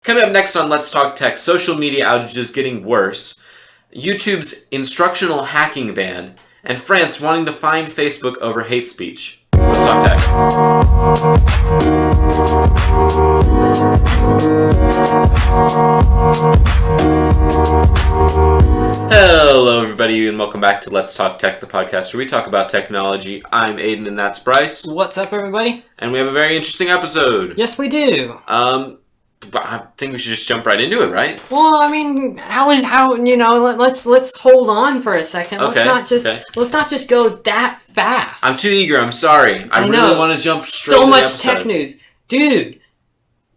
Coming up next on Let's Talk Tech, social media outages getting worse, YouTube's instructional hacking ban, and France wanting to fine Facebook over hate speech. Let's Talk Tech. Hello everybody and welcome back to Let's Talk Tech, the podcast where we talk about technology. I'm Aidan and that's Bryce. What's up everybody? And we have a very interesting episode. Yes we do. But I think we should just jump right into it, right? Well, I mean, let's hold on for a second. Okay, Let's not just go that fast. I'm too eager. I'm sorry. I really want to jump straight so into the much episode. tech news, dude.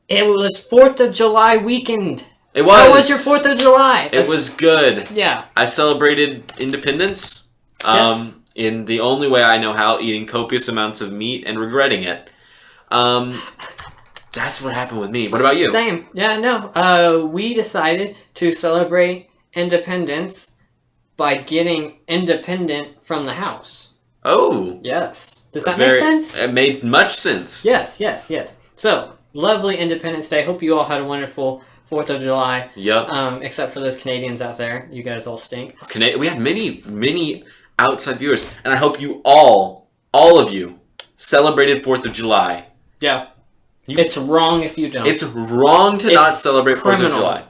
It was 4th of July weekend. It was. How was your 4th of July? It was good. Yeah. I celebrated independence. Yes. In the only way I know how, eating copious amounts of meat and regretting it. That's what happened with me. What about you? Same. Yeah, no. We decided to celebrate independence by getting independent from the house. Oh. Yes. Does that make sense? It made much sense. Yes. So, lovely Independence Day. Hope you all had a wonderful 4th of July. Yep. Except for those Canadians out there. You guys all stink. We had many outside viewers. And I hope you all of you, celebrated 4th of July. Yeah. It's wrong if you don't. It's wrong to not celebrate 4th of July.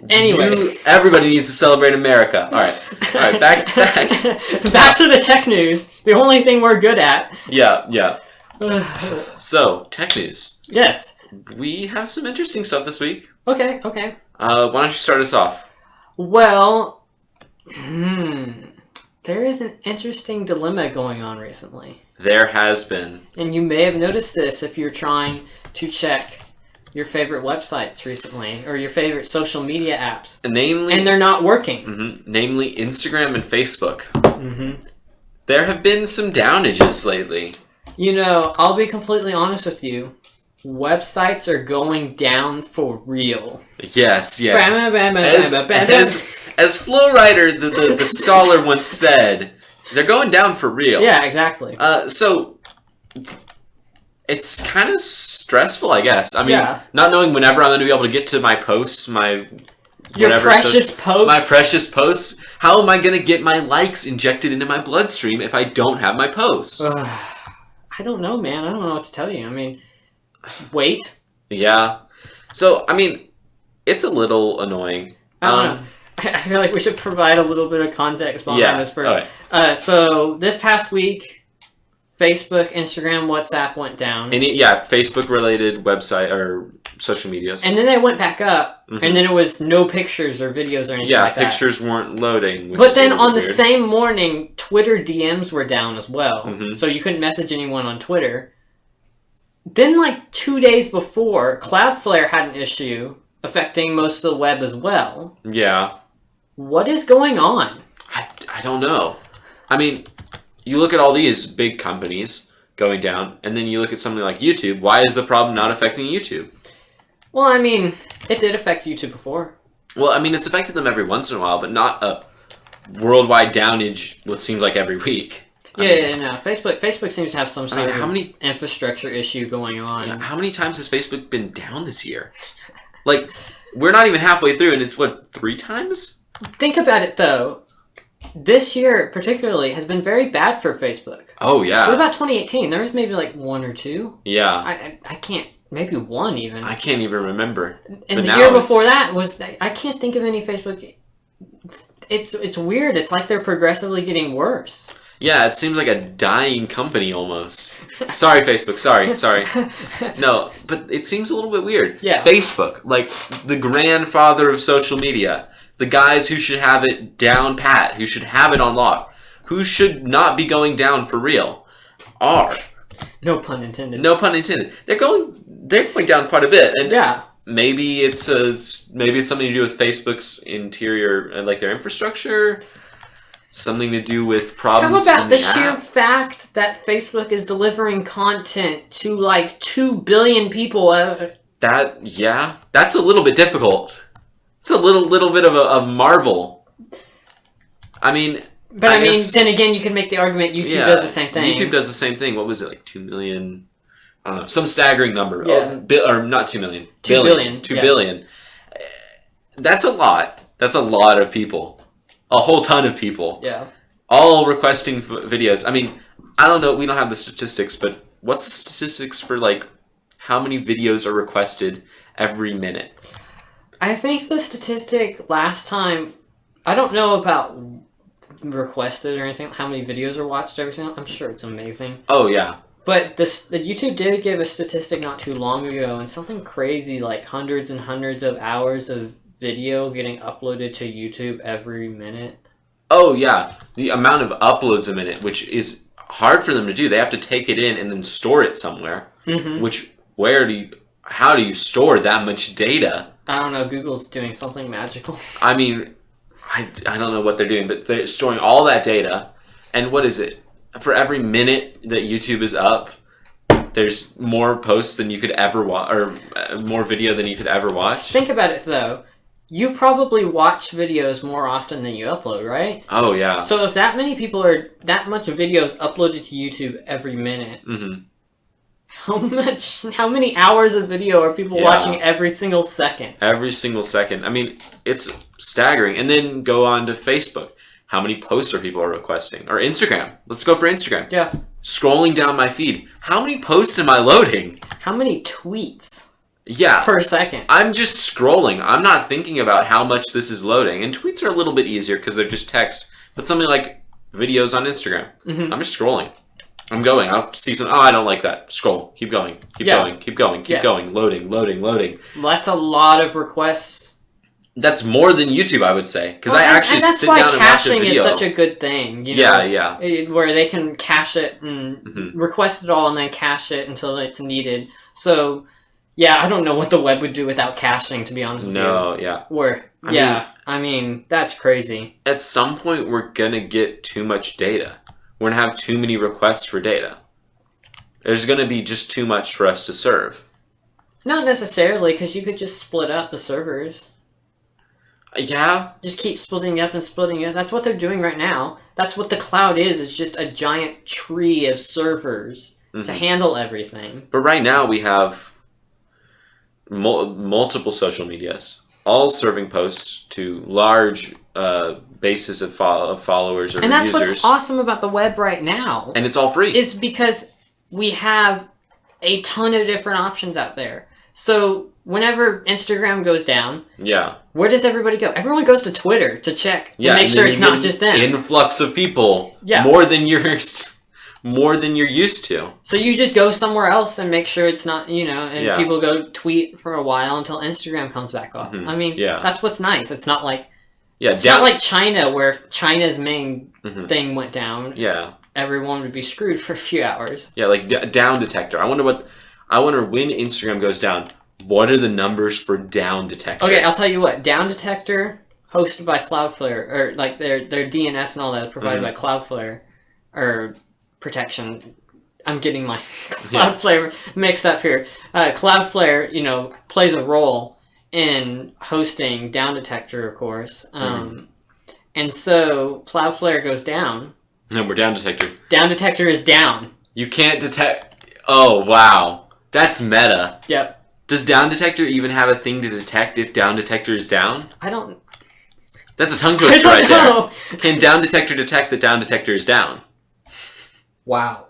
Anyways. Everybody needs to celebrate America. All right, back. Back to the tech news. The only thing we're good at. Yeah. So, tech news. Yes. We have some interesting stuff this week. Okay. Why don't you start us off? Well, there is an interesting dilemma going on recently. There has been. And you may have noticed this if you're trying to check your favorite websites recently or your favorite social media apps. And they're not working. Mm-hmm, namely Instagram and Facebook. Mm-hmm. There have been some downages lately. You know, I'll be completely honest with you. Websites are going down for real. Yes. As Flo Rida, the scholar once said, they're going down for real. Yeah, exactly. So it's kind of stressful, I guess. I mean, not knowing whenever I'm going to be able to get to my posts, my precious posts. How am I going to get my likes injected into my bloodstream if I don't have my posts? I don't know, man. I don't know what to tell you. I mean, wait. Yeah. So, I mean, it's a little annoying. I don't know. I feel like we should provide a little bit of context behind this first. Right. So this past week, Facebook, Instagram, WhatsApp went down. Facebook-related website or social medias. And then they went back up, and then it was no pictures or videos or anything like that. Yeah, pictures weren't loading. But then on the same morning, Twitter DMs were down as well. So you couldn't message anyone on Twitter. Then, like 2 days before, Cloudflare had an issue affecting most of the web as well. Yeah. What is going on? I don't know. I mean, you look at all these big companies going down, and then you look at something like YouTube. Why is the problem not affecting YouTube? Well, I mean, it did affect YouTube before. Well, I mean, it's affected them every once in a while, but not a worldwide downage, what seems like every week. No. Facebook seems to have some sort of infrastructure issue going on. Yeah, how many times has Facebook been down this year? Like, we're not even halfway through, and it's, 3 times? Think about it, though. This year, particularly, has been very bad for Facebook. Oh, yeah. What about 2018? There was maybe, 1 or 2. Yeah. I can't... Maybe 1, even. I can't even remember. And the year before that was... I can't think of any Facebook... It's weird. It's like they're progressively getting worse. Yeah, it seems like a dying company almost. Sorry, Facebook. Sorry. No, but it seems a little bit weird. Yeah. Facebook, like the grandfather of social media. The guys who should have it down pat, who should have it on lock, who should not be going down for real, are. No pun intended. They're going down quite a bit, and yeah. Maybe it's something to do with Facebook's interior, like their infrastructure. Something to do with problems. How about the sheer fact that Facebook is delivering content to 2 billion people? That's a little bit difficult. It's a little bit of a marvel. I mean, then again, you can make the argument YouTube does the same thing. YouTube does the same thing. What was it, 2 million I don't know, some staggering number. Yeah. Or not 2 million. 2 billion. 2 billion. That's a lot. That's a lot of people. A whole ton of people. Yeah. All requesting videos. I mean, I don't know. We don't have the statistics, but what's the statistics for, like, how many videos are requested every minute? I think the statistic last time, I don't know about requested or anything, how many videos are watched every single. I'm sure it's amazing. Oh, yeah. But the YouTube did give a statistic not too long ago, and something crazy like hundreds and hundreds of hours of video getting uploaded to YouTube every minute. Oh, yeah. The amount of uploads a minute, which is hard for them to do. They have to take it in and then store it somewhere. Mm-hmm. How do you store that much data? I don't know. Google's doing something magical. I mean, I don't know what they're doing, but they're storing all that data. And what is it? For every minute that YouTube is up, there's more posts than you could ever watch, or more video than you could ever watch. Think about it, though. You probably watch videos more often than you upload, right? Oh, yeah. So if that many people are, that much videos uploaded to YouTube every minute, mm-hmm. How many hours of video are people watching every single second? Every single second. I mean, it's staggering. And then go on to Facebook. How many posts are people requesting? Or Instagram. Let's go for Instagram. Yeah. Scrolling down my feed. How many posts am I loading? How many tweets? Yeah. Per second. I'm just scrolling. I'm not thinking about how much this is loading. And tweets are a little bit easier because they're just text. But something like videos on Instagram. Mm-hmm. I'm just scrolling. I'm going. I'll see some. Oh, I don't like that. Scroll. Keep going. Keep going. Keep going. Keep going. Loading. That's a lot of requests. That's more than YouTube, I would say, because I actually sit down and watch a video. That's why caching is such a good thing. You know? Yeah. Where they can cache it and request it all and then cache it until it's needed. So, yeah, I don't know what the web would do without caching, to be honest with you. No, yeah. I mean, that's crazy. At some point, we're going to get too much data. We're going to have too many requests for data. There's going to be just too much for us to serve. Not necessarily, because you could just split up the servers. Yeah. Just keep splitting it up and splitting it up. That's what they're doing right now. That's what the cloud is. It's just a giant tree of servers to handle everything. But right now we have multiple social medias, all serving posts to large bases of followers or and that's users. What's awesome about the web right now. And it's all free. It's because we have a ton of different options out there. So whenever Instagram goes down, where does everybody go? Everyone goes to Twitter to check and make sure it's not just them. Influx of people, more than you're used to. So you just go somewhere else and make sure it's not, and people go tweet for a while until Instagram comes back up. I mean, that's what's nice. It's not like not like China, where China's main thing went down. Yeah, everyone would be screwed for a few hours. Yeah, like down detector. I wonder when Instagram goes down, what are the numbers for down detector? Okay, I'll tell you what. Down detector, hosted by Cloudflare, or like their DNS and all that provided by Cloudflare, or protection. I'm getting my Cloudflare mixed up here. Cloudflare, plays a role in hosting down detector, of course. And so Cloudflare goes down. No, we're down detector. Down detector is down. You can't detect. Oh, wow. That's meta. Yep. Does down detector even have a thing to detect if down detector is down? I don't. That's a tongue twister right there. Can down detector detect that down detector is down? Wow.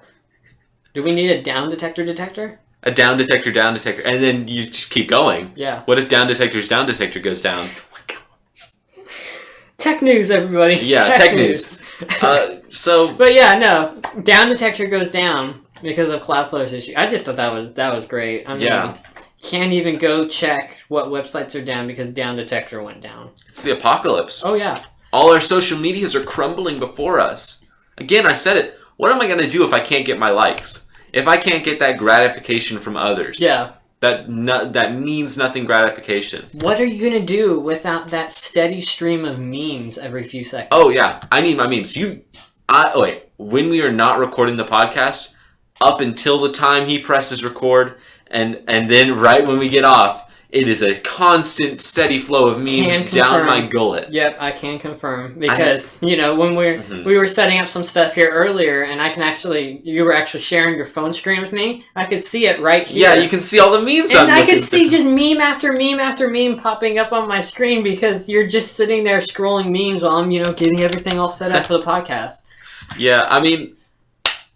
Do we need a down detector? A down detector, and then you just keep going. Yeah. What if down detector goes down? Oh my gosh. Tech news, everybody. Yeah, tech news. But yeah, no. Down detector goes down because of Cloudflare's issue. I just thought that was great. I mean, can't even go check what websites are down because down detector went down. It's the apocalypse. Oh, yeah. All our social medias are crumbling before us. Again, I said it. What am I going to do if I can't get my likes? If I can't get that gratification from others? Yeah. That means nothing gratification. What are you going to do without that steady stream of memes every few seconds? Oh, yeah. I need my memes. When we are not recording the podcast, up until the time he presses record, and then right when we get off, It is a constant, steady flow of memes down my gullet. Yep, I can confirm because when we were setting up some stuff here earlier, and you were actually sharing your phone screen with me. I could see it right here. Yeah, you can see all the memes. And I could see just meme after meme after meme popping up on my screen because you're just sitting there scrolling memes while I'm getting everything all set up for the podcast. Yeah, I mean,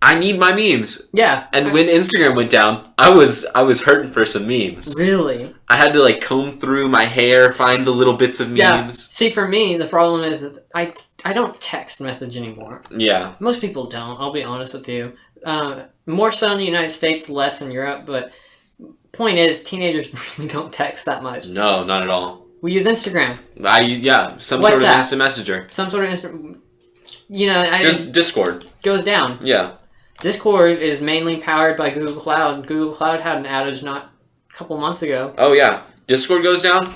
I need my memes. Yeah. And when Instagram went down, I was hurting for some memes. Really? I had to comb through my hair, find the little bits of memes. Yeah. See, for me, the problem is I don't text message anymore. Yeah. Most people don't, I'll be honest with you. More so in the United States, less in Europe, but point is, teenagers really don't text that much. No, not at all. We use Instagram. Some sort of instant messenger. Some sort of instant... Just Discord. Goes down. Yeah. Discord is mainly powered by Google Cloud. Google Cloud had an outage not a couple months ago. Oh, yeah. Discord goes down?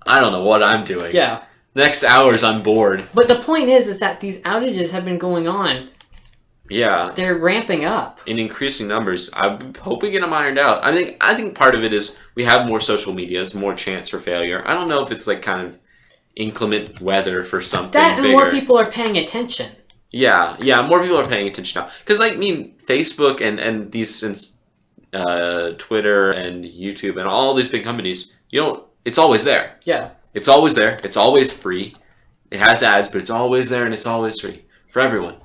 I don't know what I'm doing. Yeah. Next hours, I'm bored. But the point is that these outages have been going on. Yeah. They're ramping up. In increasing numbers. I hope we get them ironed out. I think part of it is we have more social medias, more chance for failure. I don't know if it's kind of inclement weather for something that and bigger. More people are paying attention. Yeah, more people are paying attention now. Because, Facebook and these, Twitter and YouTube and all these big companies, it's always there. Yeah. It's always there. It's always free. It has ads, but it's always there and it's always free for everyone.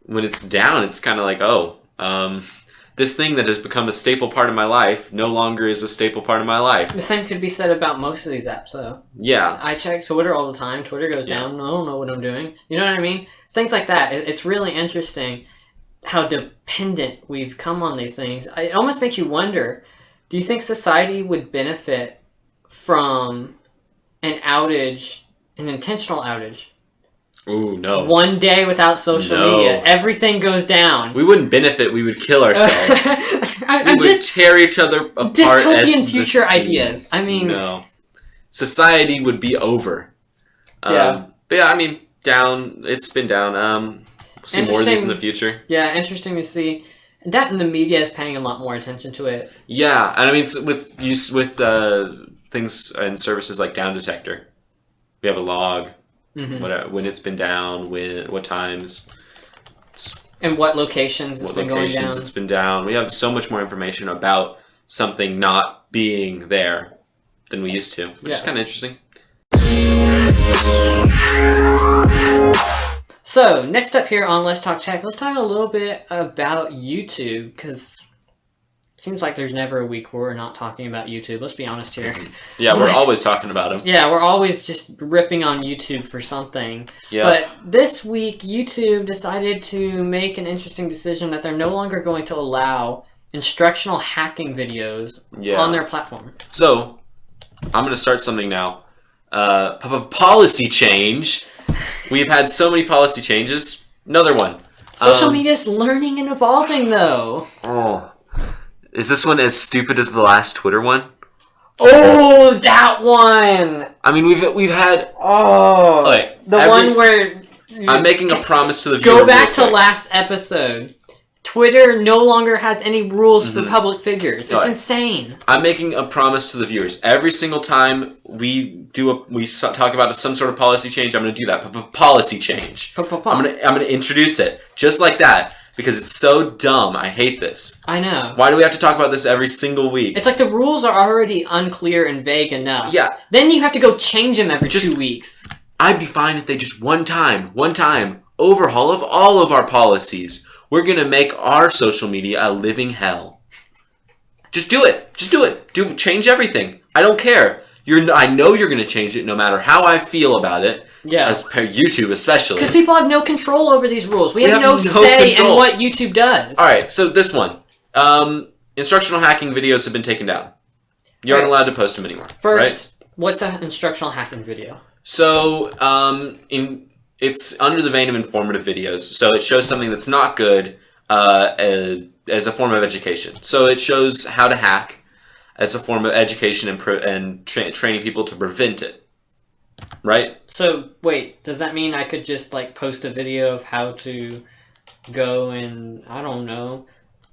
When it's down, it's kind of this thing that has become a staple part of my life no longer is a staple part of my life. The same could be said about most of these apps, though. Yeah. I check Twitter all the time. Twitter goes down. I don't know what I'm doing. You know what I mean? Things like that. It's really interesting how dependent we've come on these things. It almost makes you wonder, do you think society would benefit from an outage, an intentional outage? Ooh, no. One day without social media, everything goes down. We wouldn't benefit, we would kill ourselves. We would tear each other apart. Dystopian future ideas. No. Society would be over. Yeah. But yeah, down. It's been down. We'll see more of these in the future. Yeah, interesting to see. That and the media is paying a lot more attention to it. Yeah, and with things and services like Down Detector, we have a log. Mm-hmm. When it's been down, what times, and what locations it's been going down. It's been down. We have so much more information about something not being there than we used to, which is kind of interesting. So, next up here on Let's Talk Tech, let's talk a little bit about YouTube, because it seems like there's never a week where we're not talking about YouTube. Let's be honest here. Yeah, we're always talking about them. Yeah, we're always just ripping on YouTube for something. Yeah. But this week, YouTube decided to make an interesting decision that they're no longer going to allow instructional hacking videos on their platform. So, I'm going to start something now. Policy change. We've had so many policy changes. Another one. Social media's learning and evolving, though. Oh. Is this one as stupid as the last Twitter one? Oh, that one! We've had... Oh. Okay, one where... I'm making a promise to the viewer. Go back to last episode. Twitter no longer has any rules for public figures. It's insane. I'm making a promise to the viewers. Every single time we talk about some sort of policy change, I'm going to do that. Policy change. I'm going to introduce it just like that because it's so dumb. I hate this. I know. Why do we have to talk about this every single week? It's like the rules are already unclear and vague enough. Yeah. Then you have to go change them every 2 weeks. I'd be fine if they just one time overhaul of all of our policies. We're going to make our social media a living hell. Just do it. Change everything. I don't care. I know you're going to change it no matter how I feel about it. Yeah. As per YouTube especially. Because people have no control over these rules. We have no say in what YouTube does. Alright, so this one. Instructional hacking videos have been taken down. You aren't allowed to post them anymore. First, what's an instructional hacking video? So, it's under the vein of informative videos. So it shows something that's not good as a form of education. So it shows how to hack as a form of education and training people to prevent it. Right? So, wait, does that mean I could just, post a video of how to go and, I don't know,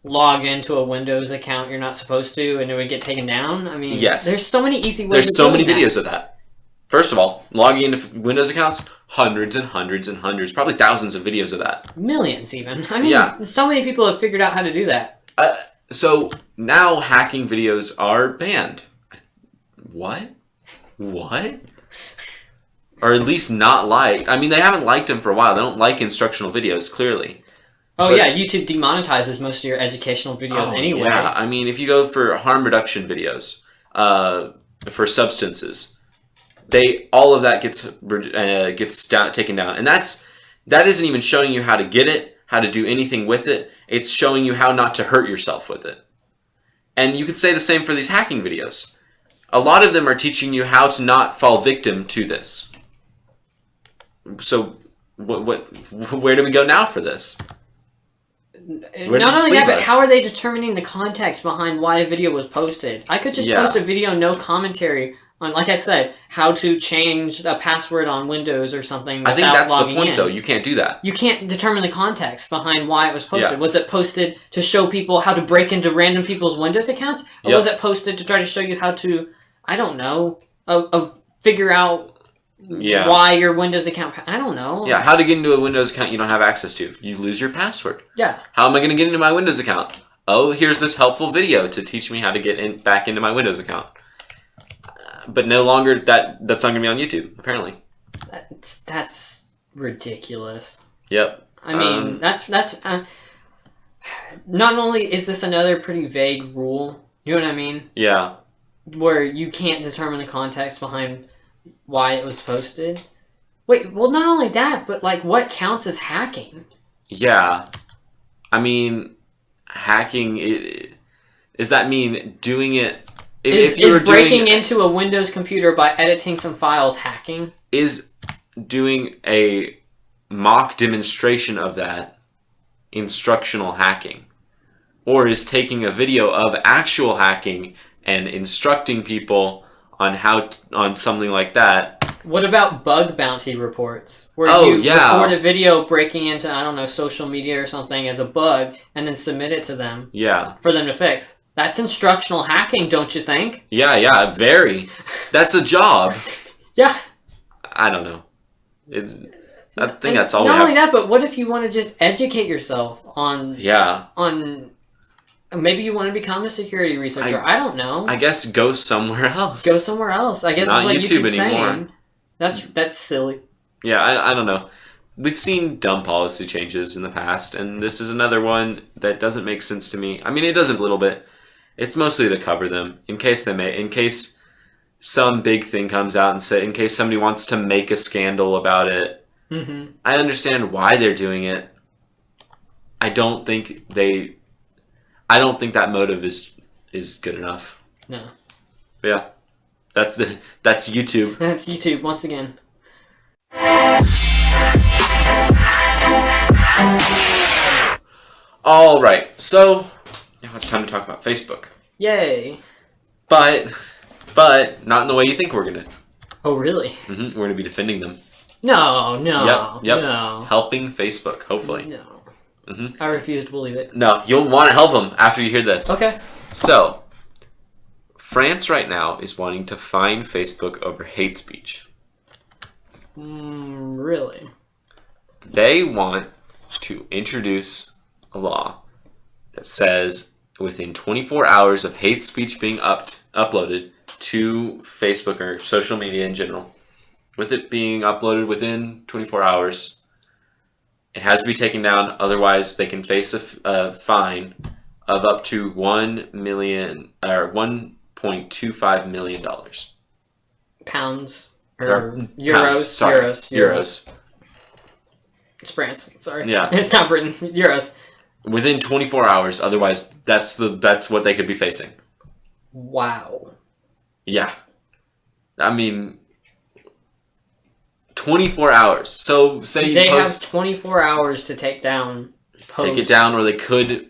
log into a Windows account you're not supposed to, and it would get taken down? I mean, Yes. there's so many easy ways. There's so many videos of that. First of all, logging into Windows accounts, hundreds and hundreds and hundreds, probably thousands of videos of that. Millions, even. I mean, so many people have figured out how to do that. So now hacking videos are banned. What? Or at least not liked. I mean, they haven't liked them for a while. They don't like instructional videos, clearly. Oh, yeah, YouTube demonetizes most of your educational videos anyway. Yeah, I mean, if you go for harm reduction videos, for substances, all of that gets taken down. And that isn't even showing you how to get it, how to do anything with it. It's showing you how not to hurt yourself with it. And you could say the same for these hacking videos. A lot of them are teaching you how to not fall victim to this. So, where do we go now for this? Not only that, but how are they determining the context behind why a video was posted? I could just post a video, no commentary, on, like I said, how to change a password on Windows or something. I think that's the point, though. You can't do that. You can't determine the context behind why it was posted. Yeah. Was it posted to show people how to break into random people's Windows accounts? Or was it posted to try to show you how to, I don't know, figure out why your Windows account... I don't know. Yeah, how to get into a Windows account you don't have access to. You lose your password. Yeah. How am I going to get into my Windows account? Oh, here's this helpful video to teach me how to get back into my Windows account. But no longer that's not going to be on YouTube, apparently. That's ridiculous. Yep. I mean, that's not only is this another pretty vague rule, you know what I mean? Yeah. Where you can't determine the context behind why it was posted. Wait, well, not only that, but like, what counts as hacking? Yeah. I mean, hacking, does that mean doing it... Is breaking into a Windows computer by editing some files hacking? Is doing a mock demonstration of that instructional hacking? Or is taking a video of actual hacking and instructing people on something like that? What about bug bounty reports? Where you record a video breaking into, I don't know, social media or something as a bug and then submit it to them for them to fix. That's instructional hacking, don't you think? Yeah, very. That's a job. Yeah. I don't know. I think that's all we have. Not only that, but what if you want to just educate yourself on... Yeah. Maybe you want to become a security researcher. I don't know. I guess go somewhere else. Go somewhere else. I guess not what YouTube YouTube's anymore. Saying. That's silly. Yeah, I don't know. We've seen dumb policy changes in the past, and this is another one that doesn't make sense to me. I mean, it does a little bit. It's mostly to cover them in case some big thing comes out and in case somebody wants to make a scandal about it. Mm-hmm. I understand why they're doing it. I don't think that motive is good enough. No. But yeah, that's YouTube. That's YouTube once again. All right, so now it's time to talk about Facebook. Yay! But not in the way you think we're gonna. Oh really? Mm-hmm. We're gonna be defending them. No. Yep. No. Helping Facebook, hopefully. No. Mm-hmm. I refuse to believe it. No, you'll want to help them after you hear this. Okay. So, France right now is wanting to fine Facebook over hate speech. Really? They want to introduce a law that says within 24 hours of hate speech being uploaded to Facebook or social media in general, with it being uploaded within 24 hours, it has to be taken down. Otherwise, they can face a fine of up to $1.25 million. Pounds or euros? Pounds, sorry. Euros. It's France. Sorry. Yeah. It's not Britain. Euros. Within 24 hours. Otherwise, that's what they could be facing. Wow. Yeah. I mean, 24 hours. So say you they have 24 hours to take down posts. Take it down, or they could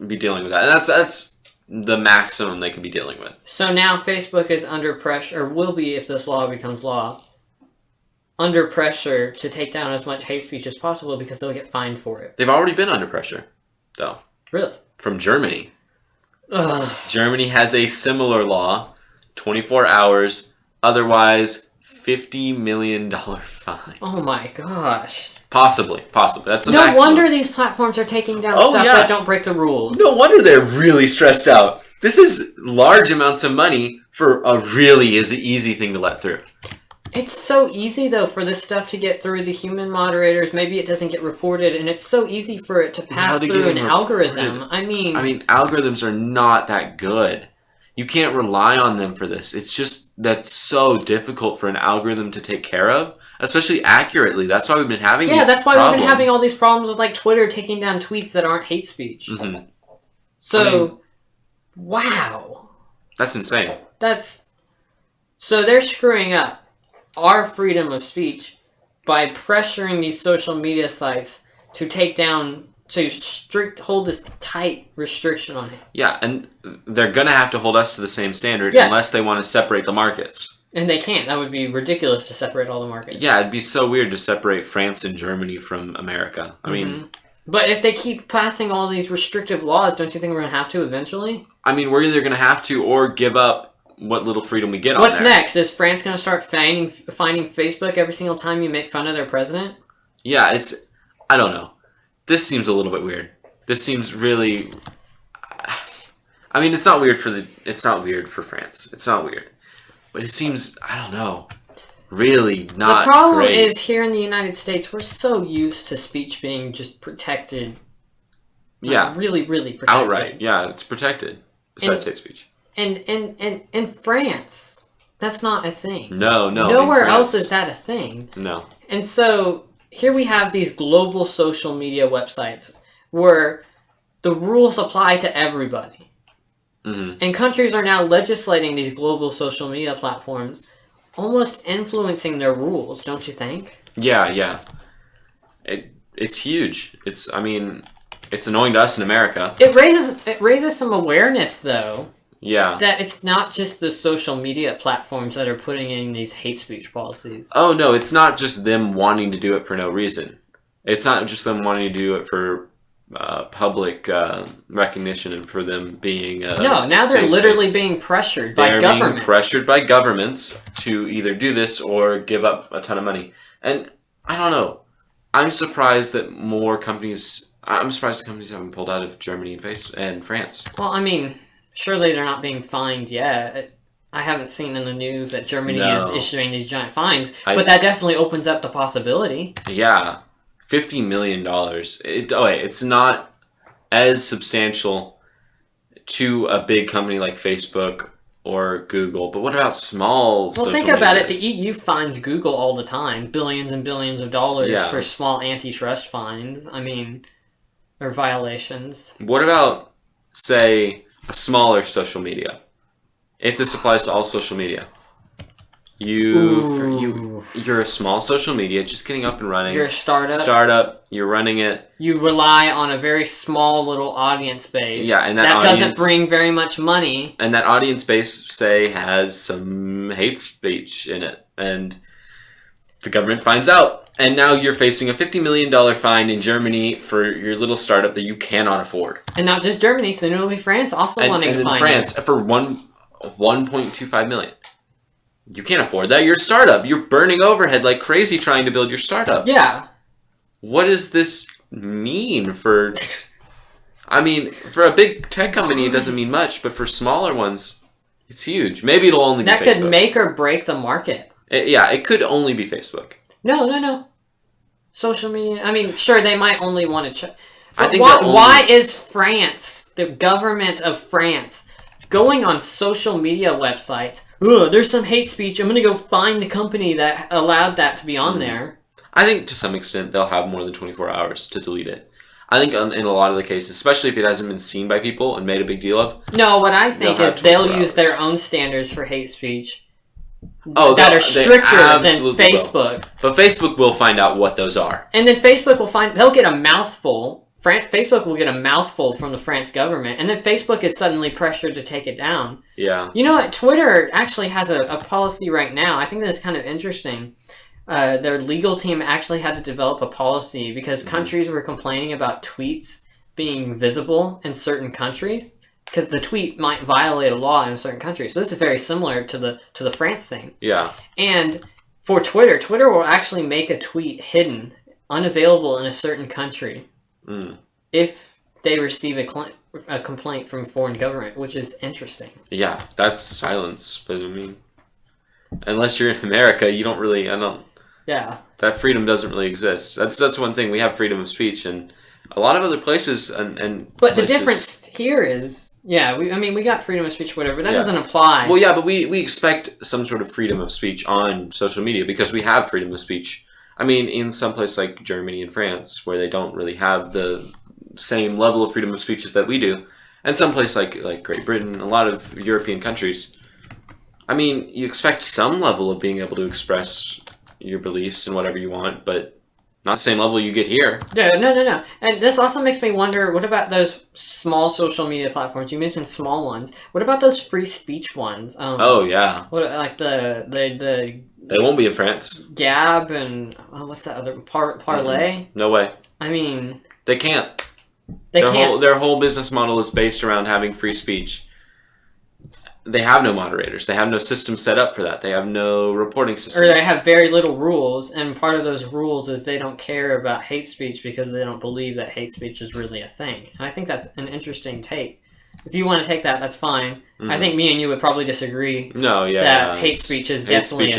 be dealing with that. And that's the maximum they could be dealing with. So now Facebook is under pressure, or will be if this law becomes law, under pressure to take down as much hate speech as possible because they'll get fined for it. They've already been under pressure, though. Really? from Germany. Ugh. Germany has a similar law, 24 hours, otherwise $50 million fine. Oh my gosh. Possibly. That's the No maximum. wonder these platforms are taking down stuff that don't break the rules. No wonder they're really stressed out. This is large amounts of money for a really easy thing to let through. It's so easy, though, for this stuff to get through the human moderators. Maybe it doesn't get reported, and it's so easy for it to pass through an algorithm. I mean, algorithms are not that good. You can't rely on them for this. It's just that's so difficult for an algorithm to take care of, especially accurately. That's why we've been having these that's why problems. we've been having all these problems with like Twitter taking down tweets that aren't hate speech. Mm-hmm. So, wow. That's insane. So they're screwing up our freedom of speech by pressuring these social media sites to take down, hold this tight restriction on it. Yeah, and they're going to have to hold us to the same standard unless they want to separate the markets. And they can't. That would be ridiculous to separate all the markets. Yeah, it'd be so weird to separate France and Germany from America. I mean... But if they keep passing all these restrictive laws, don't you think we're going to have to eventually? I mean, we're either going to have to or give up what little freedom we get on there. What's next? Is France going to start finding Facebook every single time you make fun of their president? Yeah, I don't know. This seems a little bit weird. This seems really... I mean, it's not weird for France. It's not weird. But it seems, I don't know, really not great. The problem is here in the United States, we're so used to speech being just protected. Yeah. Really, really protected. Outright. Yeah, it's protected. Besides hate speech. And in France, that's not a thing. No. Nowhere else is that a thing. No. And so here we have these global social media websites where the rules apply to everybody. Mm-hmm. And countries are now legislating these global social media platforms, almost influencing their rules, don't you think? Yeah. It's huge. It's annoying to us in America. It raises some awareness, though. Yeah. That it's not just the social media platforms that are putting in these hate speech policies. Oh, no, it's not just them wanting to do it for no reason. It's not just them wanting to do it for public recognition and for them being no, now they're literally being pressured by governments. They're being pressured by governments to either do this or give up a ton of money. And I don't know. I'm surprised that the companies haven't pulled out of Germany and France. Well, I mean, surely they're not being fined yet. I haven't seen in the news that Germany is issuing these giant fines, but that definitely opens up the possibility. Yeah. $50 million. It's not as substantial to a big company like Facebook or Google, but what about small social think about medias? it. The EU fines Google all the time, billions and billions of dollars for small antitrust fines. I mean, or violations. What about, say, a smaller social media? If this applies to all social media. You're a small social media, just getting up and running. You're a startup. You're running it. You rely on a very small little audience base. Yeah, and that doesn't bring very much money. And that audience base, say, has some hate speech in it, and the government finds out, and now you're facing a $50 million fine in Germany for your little startup that you cannot afford. And not just Germany, soon it'll be France also wanting to fine France for $1.25 million. You can't afford that. You're a startup. You're burning overhead like crazy trying to build your startup. Yeah. What does this mean for... I mean, for a big tech company, it doesn't mean much, but for smaller ones, it's huge. Maybe it'll only be Facebook. That could make or break the market. It could only be Facebook. No. Social media... I mean, sure, they might only want to check... Why is France, the government of France, going on social media websites... there's some hate speech. I'm going to go find the company that allowed that to be on there. I think to some extent they'll have more than 24 hours to delete it. I think in a lot of the cases, especially if it hasn't been seen by people and made a big deal of. No, what I think is they'll use their own standards for hate speech that are stricter than Facebook. But Facebook will find out what those are. And then Facebook they'll get a mouthful. Facebook will get a mouthful from the France government, and then Facebook is suddenly pressured to take it down. Yeah. You know what? Twitter actually has a policy right now. I think that's kind of interesting. Their legal team actually had to develop a policy because countries were complaining about tweets being visible in certain countries because the tweet might violate a law in a certain country. So this is very similar to the France thing. Yeah. And for Twitter will actually make a tweet hidden, unavailable in a certain country if they receive a complaint from a foreign government, which is interesting. Yeah, that's silence. But I mean, unless you're in America, you don't really. Yeah. That freedom doesn't really exist. That's one thing. We have freedom of speech, and a lot of other places But the difference here is, we got freedom of speech, whatever. That doesn't apply. Well, yeah, but we expect some sort of freedom of speech on social media because we have freedom of speech. I mean, in some place like Germany and France, where they don't really have the same level of freedom of speech that we do, and some place like Great Britain, a lot of European countries. I mean, you expect some level of being able to express your beliefs and whatever you want, but not the same level you get here. Yeah, no. And this also makes me wonder, what about those small social media platforms? You mentioned small ones. What about those free speech ones? Oh, yeah. What, like the They won't be in France. Gab and what's that other Parlay? No way. I mean, they can't. Can't. Their whole business model is based around having free speech. They have no moderators. They have no system set up for that. They have no reporting system. Or they have very little rules, and part of those rules is they don't care about hate speech because they don't believe that hate speech is really a thing. And I think that's an interesting take. If you want to take that, that's fine. I think me and you would probably disagree. That hate speech is definitely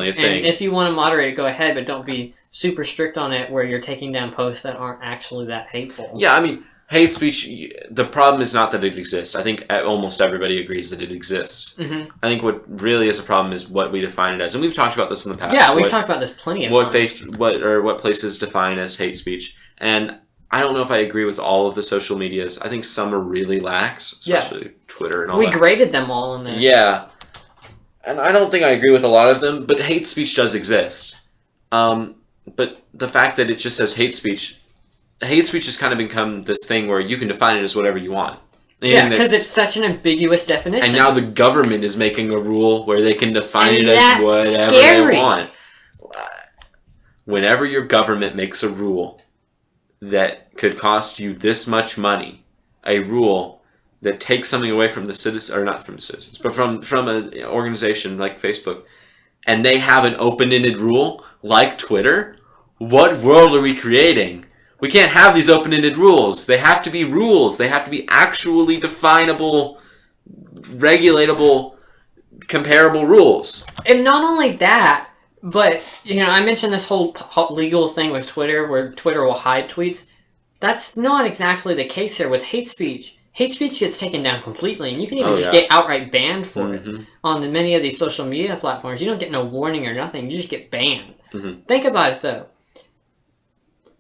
a thing. And if you want to moderate it, go ahead, but don't be super strict on it where you're taking down posts that aren't actually that hateful. Yeah, I mean, hate speech, the problem is not that it exists. I think almost everybody agrees that it exists. I think what really is a problem is what we define it as. And we've talked about this in the past. Yeah, we've talked about this plenty of times. What places define as hate speech. And I don't know if I agree with all of the social medias. I think some are really lax, especially Twitter and all that. We graded them all on this. Yeah. And I don't think I agree with a lot of them, but hate speech does exist. But the fact that it just says hate speech has kind of become this thing where you can define it as whatever you want. Yeah, because it's such an ambiguous definition. And now the government is making a rule where they can define it as whatever they want. Whenever your government makes a rule that could cost you this much money, a rule that takes something away from the citizens, or not from the citizens, but from an organization like Facebook, and they have an open-ended rule like Twitter, what world are we creating? We can't have these open-ended rules. They have to be rules. They have to be actually definable, regulatable, comparable rules. And not only that, but, I mentioned this whole legal thing with Twitter where Twitter will hide tweets. That's not exactly the case here with hate speech. Hate speech gets taken down completely, and you can even get outright banned for it on many of these social media platforms. You don't get no warning or nothing. You just get banned. Think about it, though.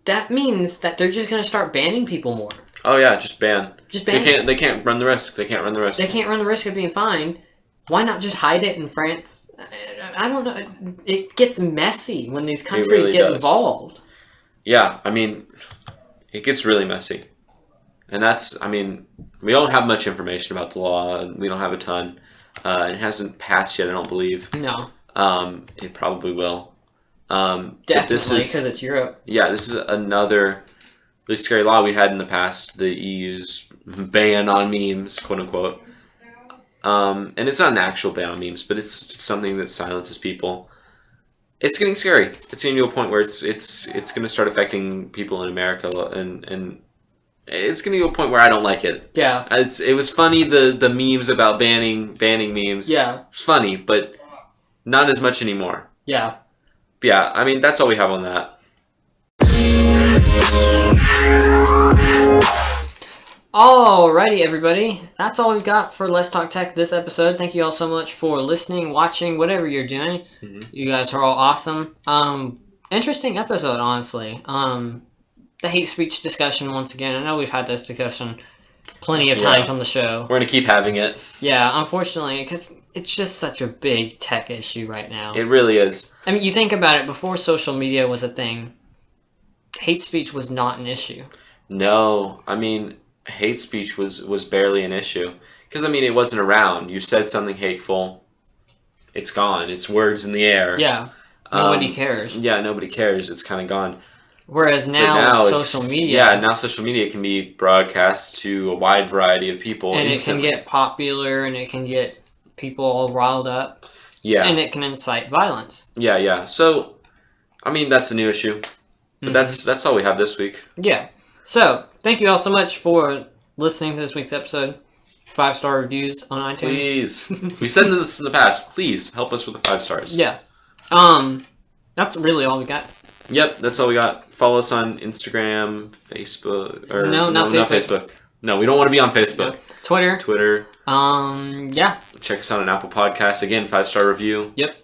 That means that they're just going to start banning people more. Oh, yeah, just ban. Just ban. They can't run the risk. They can't run the risk. They can't run the risk of being fined. Why not just hide it in France? I don't know. It gets messy when these countries get involved. Yeah, I mean, it gets really messy. And we don't have much information about the law, and we don't have a ton. It hasn't passed yet, I don't believe. No. It probably will. Definitely, because it's Europe. Yeah, this is another really scary law we had in the past, the EU's ban on memes, quote unquote. And it's not an actual ban on memes, but it's something that silences people. It's getting scary. It's getting to a point where it's going to start affecting people in America, and it's getting to a point where I don't like it. Yeah. It was funny, the memes about banning memes. Yeah. It's funny, but not as much anymore. Yeah. Yeah, I mean, that's all we have on that. Alrighty, everybody. That's all we've got for Let's Talk Tech this episode. Thank you all so much for listening, watching, whatever you're doing. You guys are all awesome. Interesting episode, honestly. The hate speech discussion, once again. I know we've had this discussion plenty of times on the show. We're going to keep having it. Yeah, unfortunately, because it's just such a big tech issue right now. It really is. I mean, you think about it, before social media was a thing, hate speech was not an issue. No, I mean, hate speech was barely an issue. Because, I mean, it wasn't around. You said something hateful, it's gone. It's words in the air. Yeah, nobody cares. Yeah, nobody cares. It's kind of gone. Whereas But now, it's- social media. Yeah, now social media can be broadcast to a wide variety of people And instantly. it can get popular, and it can get people all riled up. Yeah. And it can incite violence. Yeah. So, I mean, that's a new issue. But that's all we have this week. Yeah. So, thank you all so much for listening to this week's episode. 5-star reviews on iTunes. Please. We said this in the past. Please help us with the 5 stars. Yeah. That's really all we got. Yep, that's all we got. Follow us on Instagram, Facebook. Or No, not Facebook. No, we don't want to be on Facebook. No. Twitter. Yeah. Check us out on Apple Podcasts. Again, 5-star review. Yep.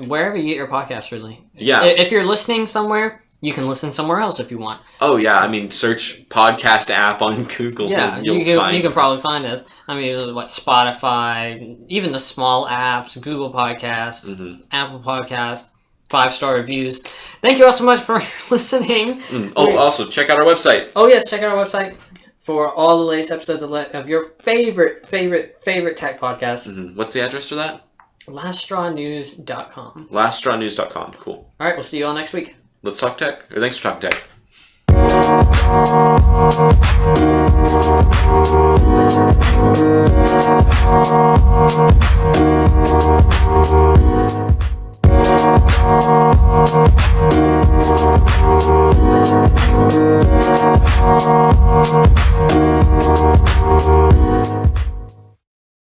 Wherever you get your podcast, really. Yeah. If you're listening somewhere, you can listen somewhere else if you want. Oh, yeah. I mean, search podcast app on Google. Yeah, and you find can probably us. find us. I mean, Spotify, even the small apps, Google Podcasts, Apple Podcasts, 5-star reviews. Thank you all so much for listening. Oh, also, check out our website. Oh, yes, check out our website for all the latest episodes of your favorite tech podcast. What's the address for that? LastStrawNews.com. LastStrawNews.com. Cool. All right, we'll see you all next week. Let's talk tech. Or thanks for talking tech.